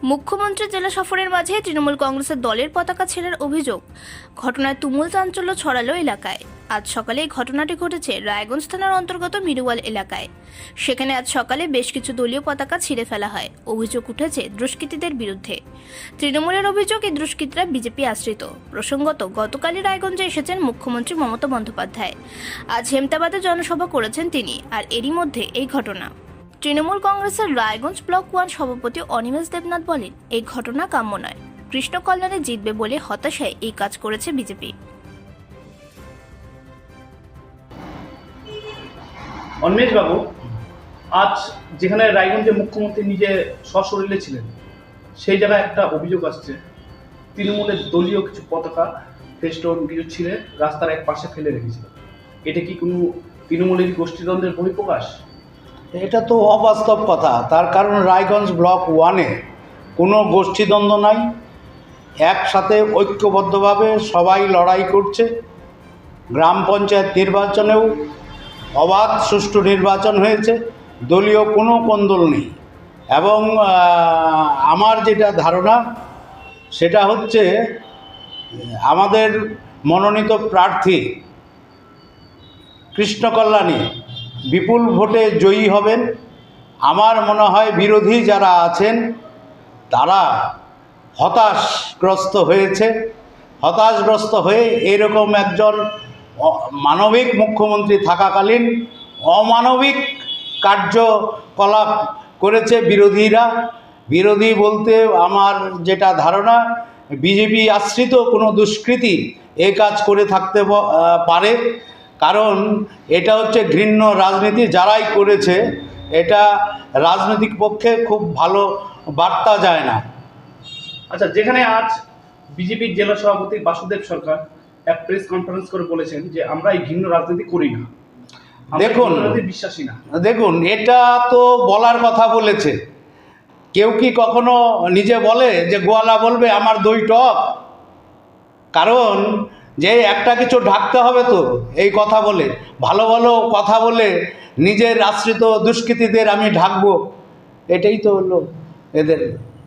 মুখ্যমন্ত্রী জেলা সফরের মাঝে তৃণমূল কংগ্রেসের দলের পতাকা ছেঁড়ার অভিযোগ ঘটনায় তুমুল চাঞ্চল্য ছড়ালো এলাকায়। আজ সকালে এই ঘটনাটি ঘটেছে রায়গঞ্জ থানার অন্তর্গত মিরুয়াল এলাকায়। সেখানে আজ সকালে বেশ কিছু দলীয় পতাকা ছিঁড়ে ফেলা হয়। অভিযোগ উঠেছে দুষ্কৃতীদের বিরুদ্ধে। তৃণমূলের অভিযোগ, এই দুষ্কৃতীরা বিজেপি আশ্রিত। প্রসঙ্গত, গতকালই রায়গঞ্জে এসেছেন মুখ্যমন্ত্রী মমতা বন্দ্যোপাধ্যায়। আজ হেমতাবাদে জনসভা করেছেন তিনি, আর এরই মধ্যে এই ঘটনা। তৃণমূল কংগ্রেসের রায়গঞ্জ ব্লক 1 সভাপতি অনিমেষ দেবনাথ বলেন, এই ঘটনা কাম্য নয়। কৃষ্ণ কল্যাণে জিতবে বলে হতাশায় এই কাজ করেছে বিজেপি। অনিমেষ বাবু, আজ যেখানে রায়গঞ্জে মুখ্যমন্ত্রী নিজে সশরীরে ছিলেন, সেই জায়গায় একটা অভিযোগ আসছে তৃণমূলের দলীয় কিছু পতাকা ফেস্টুন কিছু ছিঁড়ে রাস্তার এক পাশে ফেলে রেখেছিল। এটা কি কোনো তৃণমূলের গোষ্ঠীদ্বন্দ্বের বহিঃপ্রকাশ? এটা তো অবাস্তব কথা। তার কারণ রায়গঞ্জ ব্লক 1-এ কোনো গোষ্ঠীদ্বন্দ্ব নাই। একসাথে ঐক্যবদ্ধভাবে সবাই লড়াই করছে। গ্রাম পঞ্চায়েত নির্বাচনেও অবাধ সুষ্ঠু নির্বাচন হয়েছে, দলীয় কোনো কোন্দল নেই। এবং আমার যেটা ধারণা সেটা হচ্ছে আমাদের মনোনীত প্রার্থী কৃষ্ণ কল্যাণী বিপুল ভোটে জয়ী হবেন। আমার মনে হয় বিরোধী যারা আছেন তারা হতাশগ্রস্ত হয়ে এরকম একজন মানবিক মুখ্যমন্ত্রী থাকাকালীন অমানবিক কার্যকলাপ করেছে বিরোধীরা। বিরোধী বলতে আমার যেটা ধারণা, বিজেপি আশ্রিত কোনো দুষ্কৃতী এই কাজ করে থাকতে পারে। কারণ এটা হচ্ছে ঘৃণ্য রাজনীতি। যারাই করেছে এটা রাজনৈতিক পক্ষে খুব ভালো বার্তা যায় না। আচ্ছা, যেখানে আজ বিজেপির জেলা সভাপতি বাসুদেব সরকার এক প্রেস কনফারেন্স করে বলেছেন যে আমরা এই ঘৃণ্য রাজনীতি করি না, বিশ্বাসী না। দেখুন, এটা তো বলার কথা বলেছে। কেউ কি কখনো নিজে বলে যে গোয়ালা বলবে আমার দই টক? কারণ যে একটা কিছু ঢাকতে হবে তো এই কথা বলে, ভালো ভালো কথা বলে নিজের আশ্রিত দুষ্কৃতীদের আমি ঢাকবো, এটাই তো হলো এদের